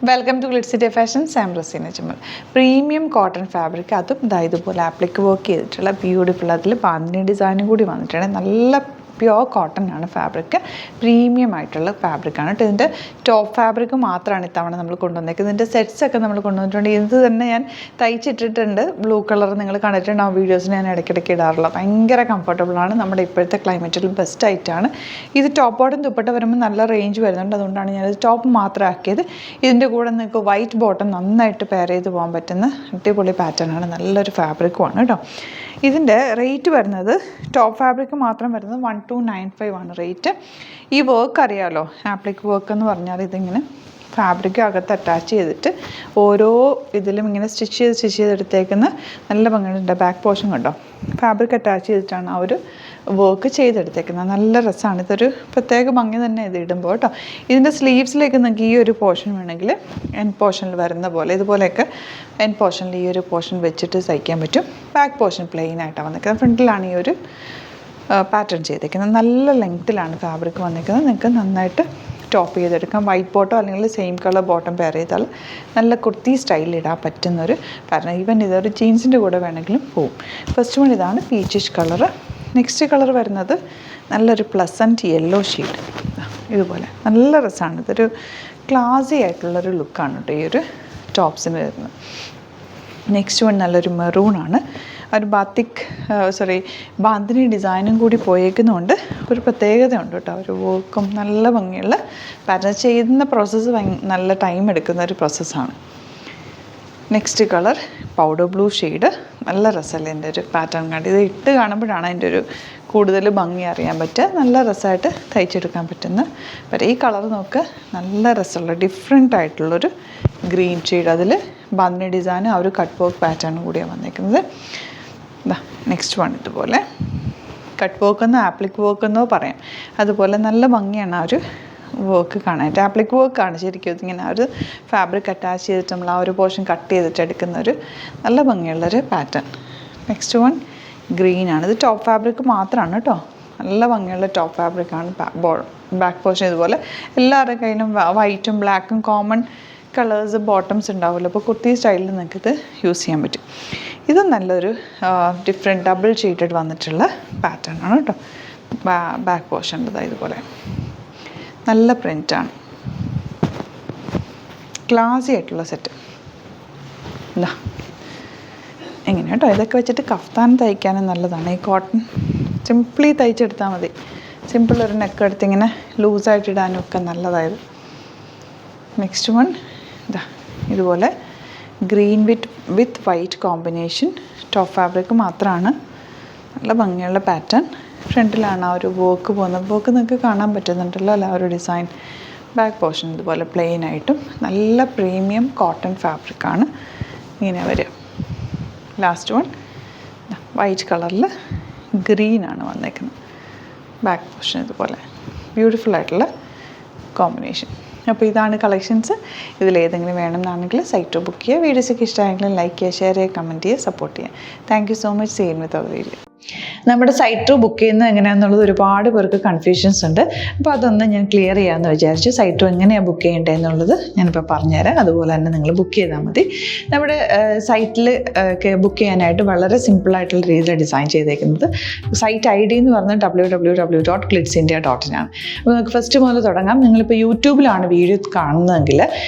Welcome to Glitz City Fashions. I am Razeena Jamal. Premium cotton fabric, അതും ഇതുപോലെ ആപ്ലിക്ക് work ചെയ്തിട്ടുള്ള beautiful, അതിൽ ബാന്തിനി ഡിസൈനും കൂടി വന്നിട്ടുണ്ട്. നല്ല പ്യുവർ കോട്ടൺ ആണ് ഫാബ്രിക്, പ്രീമിയം ആയിട്ടുള്ള ഫാബ്രിക്കാണ് കേട്ടോ. ഇതിൻ്റെ ടോപ്പ് ഫാബ്രിക് മാത്രമാണ് ഇത്തവണ നമ്മൾ കൊണ്ടുവന്നേക്കുന്നത്. ഇതിൻ്റെ സെറ്റ്സൊക്കെ നമ്മൾ കൊണ്ടുവന്നിട്ടുണ്ട്. ഇത് തന്നെ ഞാൻ തയ്ച്ചിട്ടിട്ടുണ്ട്. ബ്ലൂ കളർ നിങ്ങൾ കണ്ടിട്ടുണ്ട്. ആ വീഡിയോസ് ഞാൻ ഇടയ്ക്കിടയ്ക്ക് ഇടാറുള്ള ഭയങ്കര കംഫർട്ടബിളാണ്. നമ്മുടെ ഇപ്പോഴത്തെ ക്ലൈമറ്റിലും ബെസ്റ്റ് ആയിട്ടാണ്. ഇത് ടോപ്പോടും ദുപ്പട്ട വരുമ്പോൾ നല്ല റേഞ്ച് വരുന്നുണ്ട്. അതുകൊണ്ടാണ് ഞാനത് ടോപ്പ് മാത്രം ആക്കിയത്. ഇതിൻ്റെ കൂടെ നിങ്ങൾക്ക് വൈറ്റ് ബോട്ടം നന്നായിട്ട് പെയർ ചെയ്ത് പോകാൻ പറ്റുന്ന അടിപൊളി പാറ്റേൺ ആണ്. നല്ലൊരു ഫാബ്രിക്കുമാണ് കേട്ടോ. ഇതിൻ്റെ റേറ്റ് വരുന്നത് ടോപ്പ് ഫാബ്രിക് മാത്രം വരുന്നത് 1295 ആണ് റേറ്റ്. ഈ വർക്ക് അറിയാമല്ലോ, ആപ്ലിക് വർക്ക് എന്ന് പറഞ്ഞാൽ ഇതിങ്ങനെ ഫാബ്രിക് അകത്ത് അറ്റാച്ച് ചെയ്തിട്ട് ഓരോ ഇതിലും ഇങ്ങനെ സ്റ്റിച്ച് ചെയ്തെടുത്തേക്കുന്ന നല്ല ഭംഗിയുണ്ട്. ബാക്ക് പോർഷൻ കണ്ടോ, ഫാബ്രിക് അറ്റാച്ച് ചെയ്തിട്ടാണ് ആ ഒരു വർക്ക് ചെയ്തെടുത്തേക്കുന്നത്. നല്ല രസമാണ്. ഇതൊരു പ്രത്യേക ഭംഗി തന്നെ ഇത് ഇടുമ്പോൾ കേട്ടോ. ഇതിൻ്റെ സ്ലീവ്സിലേക്ക് നിങ്ങൾക്ക് ഈ ഒരു പോർഷൻ വേണമെങ്കിൽ എൻഡ് പോർഷനിൽ വരുന്ന പോലെ ഇതുപോലെയൊക്കെ എൻഡ് പോർഷനിൽ ഈ ഒരു പോർഷൻ വെച്ചിട്ട് തയ്ക്കാൻ പറ്റും. ബാക്ക് പോർഷൻ പ്ലെയിൻ ആയിട്ടാണ് വന്നിരിക്കുന്നത്. ഫ്രണ്ടിലാണ് ഈ ഒരു പാറ്റേൺ ചെയ്തേക്കുന്നത്. നല്ല ലെങ്ത്തിലാണ് ഫാബ്രിക് വന്നിരിക്കുന്നത്. നിങ്ങൾക്ക് നന്നായിട്ട് ടോപ്പ് ചെയ്തെടുക്കാം. വൈറ്റ് ബോട്ടോ അല്ലെങ്കിൽ സെയിം കളർ ബോട്ടം പെയർ ചെയ്താൽ നല്ല കുർത്തി സ്റ്റൈലിൽ ഇടാൻ പറ്റുന്നൊരു പാറ്റേൺ. ഈവൻ ഇതൊരു ജീൻസിൻ്റെ കൂടെ വേണമെങ്കിലും പോവും. ഫസ്റ്റ് വൺ ഇതാണ് പീച്ചിഷ് കളറ്. നെക്സ്റ്റ് കളർ വരുന്നത് നല്ലൊരു പ്ലസൻറ്റ് യെല്ലോ ഷെയ്ഡ്. ഇതുപോലെ നല്ല രസമാണ്. ഇതൊരു ക്ലാസി ആയിട്ടുള്ളൊരു ലുക്കാണ് കേട്ടോ ഈ ഒരു ടോപ്സിന് വരുന്നത്. നെക്സ്റ്റ് വൺ നല്ലൊരു മെറൂണാണ്. ഒരു ബാന്തിനി ഡിസൈനും കൂടി പോയേക്കുന്നതുകൊണ്ട് ഒരു പ്രത്യേകത ഉണ്ട് കേട്ടോ. ഒരു വർക്കും നല്ല ഭംഗിയുള്ള പാറ്റേൺ. ചെയ്യുന്ന പ്രോസസ്സ് നല്ല ടൈം എടുക്കുന്ന ഒരു പ്രോസസ്സാണ്. Next colour powder blue shade. നല്ല രസമല്ലേ എൻ്റെ ഒരു പാറ്റേൺ കണ്ട്. ഇത് ഇട്ട് കാണുമ്പോഴാണ് അതിൻ്റെ ഒരു കൂടുതൽ ഭംഗി അറിയാൻ പറ്റുക. നല്ല രസമായിട്ട് തയ്ച്ചെടുക്കാൻ പറ്റുന്ന ഈ കളർ നോക്ക്. നല്ല രസമുള്ള ഡിഫറെൻ്റ് ആയിട്ടുള്ളൊരു ഗ്രീൻ ഷെയ്ഡ്. അതിൽ ബാന്തിനി ഡിസൈൻ ആ ഒരു കട്ട് വർക്ക് പാറ്റേൺ കൂടിയാണ് വന്നേക്കുന്നത്. നെക്സ്റ്റ് വൺ ഇതുപോലെ കട്ട് വർക്ക് എന്നോ ആപ്ലിക് വർക്ക് എന്നോ പറയാം. അതുപോലെ നല്ല ഭംഗിയാണ് ആ ഒരു വർക്ക് കാണാനായിട്ട്. ആപ്ലിക് വർക്കാണ് ശരിക്കും. ഇതിങ്ങനെ ആ ഒരു ഫാബ്രിക് അറ്റാച്ച് ചെയ്തിട്ട് നമ്മൾ ആ ഒരു പോർഷൻ കട്ട് ചെയ്തിട്ട് എടുക്കുന്ന ഒരു നല്ല ഭംഗിയുള്ളൊരു പാറ്റേൺ. Next one ഗ്രീനാണ്. ഇത് ടോപ്പ് ഫാബ്രിക് മാത്രമാണ് കേട്ടോ. നല്ല ഭംഗിയുള്ള ടോപ്പ് ഫാബ്രിക്കാണ്. ബാക്ക് പോർഷൻ ഇതുപോലെ എല്ലാവരുടെ കയ്യിലും വൈറ്റും ബ്ലാക്കും കോമൺ കളേഴ്സ് ബോട്ടംസ് ഉണ്ടാവുമല്ലോ. അപ്പോൾ കുർത്തി സ്റ്റൈലിൽ നിങ്ങൾക്കിത് യൂസ് ചെയ്യാൻ പറ്റും. ഇത് നല്ലൊരു ഡിഫറെൻറ്റ് ഡബിൾ ഷെയ്ഡഡ് വന്നിട്ടുള്ള പാറ്റേൺ ആണ് കേട്ടോ. ബാക്ക് പോർഷൻ്റെത് ഇതുപോലെ നല്ല പ്രിൻ്റാണ്. ക്ലാസി ആയിട്ടുള്ള സെറ്റ്. എന്താ എങ്ങനെ കേട്ടോ. ഇതൊക്കെ വെച്ചിട്ട് കഫ്താൻ തയ്ക്കാനും നല്ലതാണ്. ഈ കോട്ടൺ സിംപിളി തയ്ച്ചെടുത്താൽ മതി. സിമ്പിൾ ഒരു നെക്ക് എടുത്ത് ഇങ്ങനെ ലൂസായിട്ട് ഇടാനും ഒക്കെ നല്ലതായത്. നെക്സ്റ്റ് വൺ ഇതുപോലെ ഗ്രീൻ വിത്ത് വൈറ്റ് കോമ്പിനേഷൻ. ടോപ്പ് ഫാബ്രിക് മാത്രമാണ്. നല്ല ഭംഗിയുള്ള പാറ്റേൺ. ഫ്രണ്ടിലാണ് ആ ഒരു വർക്ക് പോകുന്നത്. വർക്ക് നിങ്ങൾക്ക് കാണാൻ പറ്റുന്നുണ്ടല്ലോ അല്ല, ആ ഒരു ഡിസൈൻ. ബാക്ക് പോർഷൻ ഇതുപോലെ പ്ലെയിൻ ആയിട്ടും നല്ല പ്രീമിയം കോട്ടൺ ഫാബ്രിക്കാണ് ഇങ്ങനെ വരിക. ലാസ്റ്റ് വൺ വൈറ്റ് കളറിൽ ഗ്രീനാണ് വന്നേക്കുന്നത്. ബാക്ക് പോർഷൻ ഇതുപോലെ ബ്യൂട്ടിഫുൾ ആയിട്ടുള്ള കോമ്പിനേഷൻ. അപ്പോൾ ഇതാണ് കളക്ഷൻസ്. ഇതിലേതെങ്കിലും വേണമെന്നാണെങ്കിൽ സൈറ്റ് ബുക്ക് ചെയ്യുക. വീഡിയോസൊക്കെ ഇഷ്ടമായെങ്കിൽ ലൈക്ക് ചെയ്യുക, ഷെയർ ചെയ്യുക, കമൻറ്റ് ചെയ്യുക, സപ്പോർട്ട് ചെയ്യുക. Thank you so much. Same with our video. നമ്മുടെ സൈറ്റ് ബുക്ക് ചെയ്യുന്നത് എങ്ങനെയാണെന്നുള്ളത് ഒരുപാട് പേർക്ക് കൺഫ്യൂഷൻസ് ഉണ്ട്. അപ്പോൾ അതൊന്ന് ഞാൻ ക്ലിയർ ചെയ്യാമെന്ന് വിചാരിച്ചു. സൈറ്റ് എങ്ങനെയാണ് ബുക്ക് ചെയ്യേണ്ടത് എന്നുള്ളത് ഞാനിപ്പോൾ പറഞ്ഞുതരാം. അതുപോലെ തന്നെ നിങ്ങൾ ബുക്ക് ചെയ്താൽ മതി. നമ്മുടെ സൈറ്റിൽ ബുക്ക് ചെയ്യാനായിട്ട് വളരെ സിമ്പിളായിട്ടുള്ള രീതിയിൽ ഡിസൈൻ ചെയ്തേക്കുന്നത്. സൈറ്റ് ID എന്ന് പറഞ്ഞാൽ www.glitzindia.in ആണ്. അപ്പോൾ നമുക്ക് ഫസ്റ്റ് മുതൽ തുടങ്ങാം. നിങ്ങളിപ്പോൾ യൂട്യൂബിലാണ് വീഡിയോ കാണുന്നതെങ്കിൽ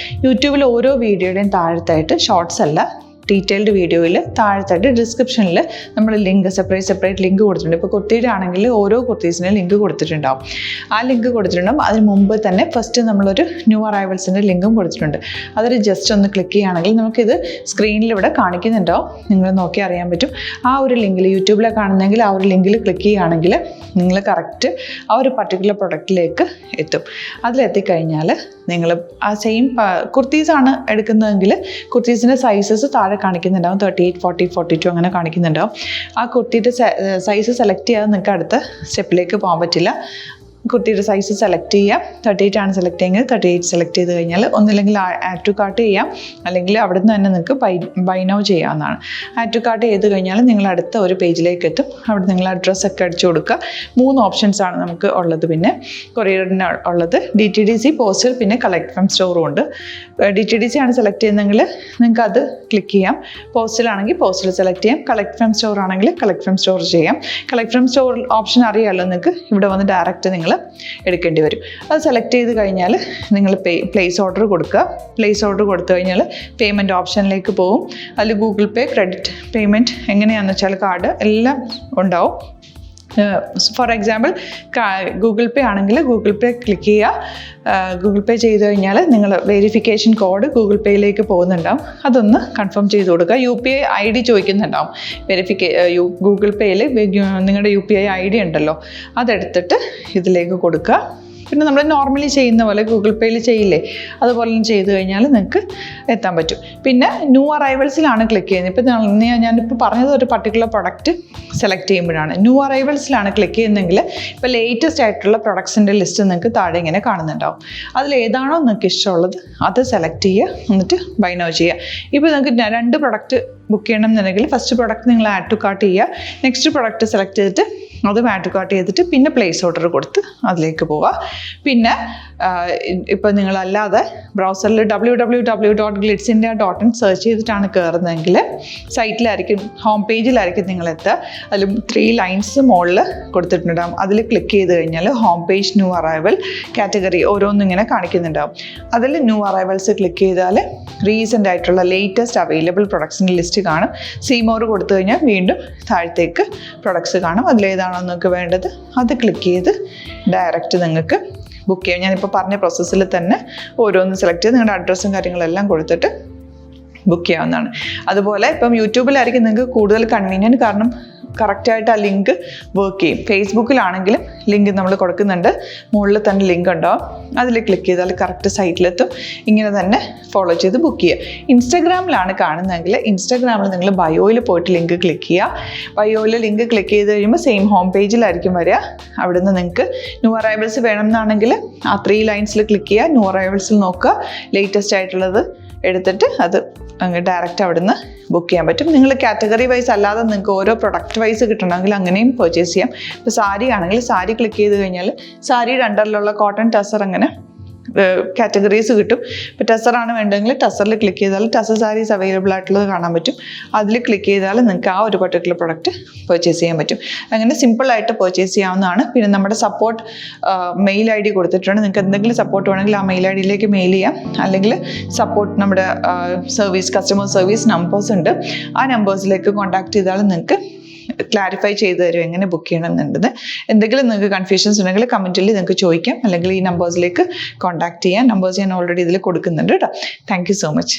യൂട്യൂബിൽ ഓരോ വീഡിയോയുടെയും താഴത്തായിട്ട് ഷോർട്സ് അല്ല, ഡീറ്റെയിൽഡ് വീഡിയോയിൽ താഴത്തായിട്ട് ഡിസ്ക്രിപ്ഷനിൽ നമ്മൾ ലിങ്ക് സെപ്പറേറ്റ് ലിങ്ക് കൊടുത്തിട്ടുണ്ട്. ഇപ്പോൾ കുർത്തിയുടെ ആണെങ്കിൽ ഓരോ കുർത്തീസിനും ലിങ്ക് കൊടുത്തിട്ടുണ്ടാവും. ആ ലിങ്ക് കൊടുത്തിട്ടുണ്ടാവും. അതിന് മുമ്പ് തന്നെ ഫസ്റ്റ് നമ്മളൊരു ന്യൂ അറൈവൽസിൻ്റെ ലിങ്കും കൊടുത്തിട്ടുണ്ട്. അതിൽ ജസ്റ്റ് ഒന്ന് ക്ലിക്ക് ചെയ്യുകയാണെങ്കിൽ നമുക്കിത് സ്ക്രീനിൽ ഇവിടെ കാണിക്കുന്നുണ്ടാവും. നിങ്ങൾ നോക്കി അറിയാൻ പറ്റും. ആ ഒരു ലിങ്കിൽ യൂട്യൂബിലെ കാണുന്നെങ്കിൽ ആ ഒരു ലിങ്കിൽ ക്ലിക്ക് ചെയ്യുകയാണെങ്കിൽ നിങ്ങൾ കറക്റ്റ് ആ ഒരു പർട്ടിക്കുലർ പ്രൊഡക്റ്റിലേക്ക് എത്തും. അതിലെത്തിക്കഴിഞ്ഞാൽ നിങ്ങൾ ആ സെയിം കുർത്തീസാണ് എടുക്കുന്നതെങ്കിൽ കുർത്തീസിൻ്റെ സൈസസ് താഴെ കാണിക്കുന്നുണ്ടാവും. 38, 40, 42 അങ്ങനെ കാണിക്കുന്നുണ്ടാവും. ആ കുർത്തിയുടെ സൈസ് സെലക്ട് ചെയ്യാതെ നിങ്ങൾക്ക് അടുത്ത സ്റ്റെപ്പിലേക്ക് പോകാൻ പറ്റില്ല. കുർത്തിയുടെ സൈസ് സെലക്ട് ചെയ്യാം. 38 ആണ് സെലക്ട് ചെയ്യുന്നത്. 38 സെലക്ട് ചെയ്ത് കഴിഞ്ഞാൽ ഒന്നില്ലെങ്കിൽ ആഡ് ടു കാർട്ട് ചെയ്യാം, അല്ലെങ്കിൽ അവിടെ നിന്ന് തന്നെ നിങ്ങൾക്ക് ബൈ നൗ ചെയ്യാവുന്നതാണ്. ആഡ് ടു കാർട്ട് ചെയ്ത് കഴിഞ്ഞാൽ നിങ്ങൾ അടുത്ത ഒരു പേജിലേക്ക് എത്തും. അവിടെ നിങ്ങൾ അഡ്രസ്സൊക്കെ അടിച്ചു കൊടുക്കുക. 3 ഓപ്ഷൻസാണ് നമുക്ക് ഉള്ളത്. പിന്നെ കൊറിയറിന് ഉള്ളത് DTDC, പോസ്റ്റൽ, പിന്നെ കളക്ട് ഫ്രം സ്റ്റോറും ഉണ്ട്. DTDC ആണ് സെലക്ട് ചെയ്യുന്നതെങ്കിൽ നിങ്ങൾക്ക് അത് ക്ലിക്ക് ചെയ്യാം. പോസ്റ്റലാണെങ്കിൽ പോസ്റ്റൽ സെലക്ട് ചെയ്യാം. കളക്ട് ഫ്രം സ്റ്റോർ ആണെങ്കിൽ കളക്ട് ഫ്രം സ്റ്റോർ ചെയ്യാം. കളക്ട് ഫ്രം സ്റ്റോർ ഓപ്ഷൻ അറിയാമല്ലോ നിങ്ങൾക്ക്. ഇവിടെ വന്ന് ഡയറക്റ്റ് നിങ്ങൾ എടുക്കേണ്ടി വരും. അത് സെലക്ട് ചെയ്ത് കഴിഞ്ഞാൽ നിങ്ങൾ പ്ലേസ് ഓർഡർ കൊടുക്കുക. പ്ലേസ് ഓർഡർ കൊടുത്തു കഴിഞ്ഞാൽ പേയ്മെൻറ്റ് ഓപ്ഷനിലേക്ക് പോകും. അതിൽ ഗൂഗിൾ പേ, ക്രെഡിറ്റ് പേയ്മെൻറ്റ് എങ്ങനെയാണെന്ന് വെച്ചാൽ കാർഡ് എല്ലാം ഉണ്ടാവും. ഫോർ എക്സാമ്പിൾ ഗൂഗിൾ പേ ആണെങ്കിൽ ഗൂഗിൾ പേ ക്ലിക്ക് ചെയ്യുക. ഗൂഗിൾ പേ ചെയ്ത് കഴിഞ്ഞാൽ നിങ്ങൾ വെരിഫിക്കേഷൻ കോഡ് ഗൂഗിൾ പേയിലേക്ക് പോകുന്നുണ്ടാവും. അതൊന്ന് കൺഫേം ചെയ്ത് കൊടുക്കുക. UPI ID ചോദിക്കുന്നുണ്ടാവും. ഗൂഗിൾ പേയിൽ നിങ്ങളുടെ UPI ID ഉണ്ടല്ലോ, അതെടുത്തിട്ട് ഇതിലേക്ക് കൊടുക്കുക. പിന്നെ നമ്മൾ നോർമലി ചെയ്യുന്ന പോലെ ഗൂഗിൾ പേയിൽ ചെയ്യില്ലേ, അതുപോലെ ചെയ്ത് കഴിഞ്ഞാൽ നിങ്ങൾക്ക് എത്താൻ പറ്റും. പിന്നെ ന്യൂ അറൈവൽസിലാണ് ക്ലിക്ക് ചെയ്യുന്നത്. ഇപ്പം ഞാനിപ്പോൾ പറഞ്ഞത് ഒരു പർട്ടിക്കുലർ പ്രൊഡക്റ്റ് സെലക്ട് ചെയ്യുമ്പോഴാണ്. ന്യൂ അറൈവൽസിലാണ് ക്ലിക്ക് ചെയ്യുന്നതെങ്കിൽ ഇപ്പോൾ ലേറ്റസ്റ്റ് ആയിട്ടുള്ള പ്രൊഡക്ട്സിൻ്റെ ലിസ്റ്റ് നിങ്ങൾക്ക് താഴെ ഇങ്ങനെ കാണുന്നുണ്ടാവും. അതിലേതാണോ നിങ്ങൾക്ക് ഇഷ്ടമുള്ളത് അത് സെലക്ട് ചെയ്യുക, എന്നിട്ട് ബൈ നൗ ചെയ്യുക. ഇപ്പോൾ നിങ്ങൾക്ക് 2 പ്രൊഡക്റ്റ് ബുക്ക് ചെയ്യണം എന്നുണ്ടെങ്കിൽ ഫസ്റ്റ് പ്രൊഡക്റ്റ് നിങ്ങൾ ആഡ് ടു കാർട്ട് ചെയ്യുക. നെക്സ്റ്റ് പ്രൊഡക്റ്റ് സെലക്ട് ചെയ്തിട്ട് അതും ആഡ് ടു കാർട്ട് ചെയ്തിട്ട് പിന്നെ പ്ലേസ് ഓർഡർ കൊടുത്ത് അതിലേക്ക് പോവുക. പിന്നെ ഇപ്പോൾ നിങ്ങളല്ലാതെ ബ്രൗസറിൽ www.glitzindia.in സെർച്ച് ചെയ്തിട്ടാണ് കയറുന്നതെങ്കിൽ സൈറ്റിലായിരിക്കും, ഹോം പേജിലായിരിക്കും നിങ്ങളെത്തുക. അതിൽ 3 ലൈൻസ് മുകളിൽ കൊടുത്തിട്ടുണ്ടാകും. അതിൽ ക്ലിക്ക് ചെയ്ത് കഴിഞ്ഞാൽ home page, new arrival, category ഓരോന്നിങ്ങനെ കാണിക്കുന്നുണ്ടാകും. അതിൽ ന്യൂ അറൈവൽസ് ക്ലിക്ക് ചെയ്താൽ റീസെൻ്റ് ആയിട്ടുള്ള ലേറ്റസ്റ്റ് അവൈലബിൾ പ്രൊഡക്ട്സിൻ്റെ ലിസ്റ്റ് കാണും. സീമോർ കൊടുത്തു കഴിഞ്ഞാൽ വീണ്ടും താഴത്തേക്ക് പ്രൊഡക്ട്സ് കാണും. അതിലേതാണോ നിങ്ങൾക്ക് വേണ്ടത് അത് ക്ലിക്ക് ചെയ്ത് ഡയറക്റ്റ് നിങ്ങൾക്ക് ബുക്ക് ചെയ്യാം. ഞാനിപ്പോൾ പറഞ്ഞ പ്രോസസ്സിൽ തന്നെ ഓരോന്ന് സെലക്ട് ചെയ്ത് നിങ്ങളുടെ അഡ്രസ്സും കാര്യങ്ങളെല്ലാം കൊടുത്തിട്ട് ബുക്ക് ചെയ്യാവുന്നതാണ്. അതുപോലെ ഇപ്പം യൂട്യൂബിലായിരിക്കും നിങ്ങൾക്ക് കൂടുതൽ കൺവീനിയൻറ്റ്, കാരണം കറക്റ്റായിട്ട് ആ ലിങ്ക് വർക്ക് ചെയ്യും. ഫേസ്ബുക്കിലാണെങ്കിലും ലിങ്ക് നമ്മൾ കൊടുക്കുന്നുണ്ട്, മുകളിൽ തന്നെ ലിങ്ക് ഉണ്ടാവും. അതിൽ ക്ലിക്ക് ചെയ്താൽ കറക്റ്റ് സൈറ്റിലെത്തും. ഇങ്ങനെ തന്നെ ഫോളോ ചെയ്ത് ബുക്ക് ചെയ്യുക. ഇൻസ്റ്റാഗ്രാമിലാണ് കാണുന്നതെങ്കിൽ ഇൻസ്റ്റാഗ്രാമിൽ നിങ്ങൾ ബയോയിൽ പോയിട്ട് ലിങ്ക് ക്ലിക്ക് ചെയ്യുക. ബയോയിൽ ലിങ്ക് ക്ലിക്ക് ചെയ്ത് കഴിയുമ്പോൾ സെയിം ഹോം പേജിലായിരിക്കും വരിക. അവിടെ നിന്ന് നിങ്ങൾക്ക് ന്യൂ അറൈവൽസ് വേണമെന്നാണെങ്കിൽ ആ 3 ലൈൻസിൽ ക്ലിക്ക് ചെയ്യുക. ന്യൂ അറൈവൽസിൽ നോക്കുക, ലേറ്റസ്റ്റ് ആയിട്ടുള്ളത് എടുത്തിട്ട് അത് ഡയറക്റ്റ് അവിടെ നിന്ന് ബുക്ക് ചെയ്യാൻ പറ്റും. നിങ്ങൾ കാറ്റഗറി വൈസ് അല്ലാതെ നിങ്ങൾക്ക് ഓരോ പ്രൊഡക്റ്റ് വൈസ് കിട്ടണമെങ്കിൽ അങ്ങനെയും പർച്ചേസ് ചെയ്യാം. ഇപ്പോൾ സാരി ആണെങ്കിൽ സാരി ക്ലിക്ക് ചെയ്ത് കഴിഞ്ഞാൽ സാരിയുടെ അണ്ടറിലുള്ള കോട്ടൺ, ടസർ, അങ്ങനെ കാറ്റഗറീസ് കിട്ടും. ഇപ്പോൾ ടസറാണ് വേണ്ടതെങ്കിൽ ടസറിൽ ക്ലിക്ക് ചെയ്താൽ ടസർ സാരീസ് അവൈലബിൾ ആയിട്ടുള്ളത് കാണാൻ പറ്റും. അതിൽ ക്ലിക്ക് ചെയ്താൽ നിങ്ങൾക്ക് ആ ഒരു പർട്ടിക്കുലർ പ്രൊഡക്റ്റ് പർച്ചേസ് ചെയ്യാൻ പറ്റും. അങ്ങനെ സിമ്പിളായിട്ട് പർച്ചേസ് ചെയ്യാവുന്നതാണ്. പിന്നെ നമ്മുടെ സപ്പോർട്ട് മെയിൽ ID കൊടുത്തിട്ടുണ്ട്. നിങ്ങൾക്ക് എന്തെങ്കിലും സപ്പോർട്ട് വേണമെങ്കിൽ ആ മെയിൽ IDയിലേക്ക് മെയിൽ ചെയ്യാം. അല്ലെങ്കിൽ സപ്പോർട്ട് നമ്മുടെ കസ്റ്റമർ സർവീസ് നമ്പേഴ്സ് ഉണ്ട്. ആ നമ്പേഴ്സിലേക്ക് കോൺടാക്ട് ചെയ്താൽ നിങ്ങൾക്ക് ക്ലാരിഫൈ ചെയ്ത് തരും എങ്ങനെ ബുക്ക് ചെയ്യണം എന്നുള്ളത്. എന്തെങ്കിലും നിങ്ങൾക്ക് കൺഫ്യൂഷൻസ് ഉണ്ടെങ്കിൽ കമൻറ്റിൽ നിങ്ങൾക്ക് ചോദിക്കാം, അല്ലെങ്കിൽ ഈ നമ്പേഴ്സിലേക്ക് കോൺടാക്ട് ചെയ്യാം. നമ്പേഴ്സ് ഞാൻ ഓൾറെഡി ഇതിൽ കൊടുക്കുന്നുണ്ട് കേട്ടോ. Thank you so much.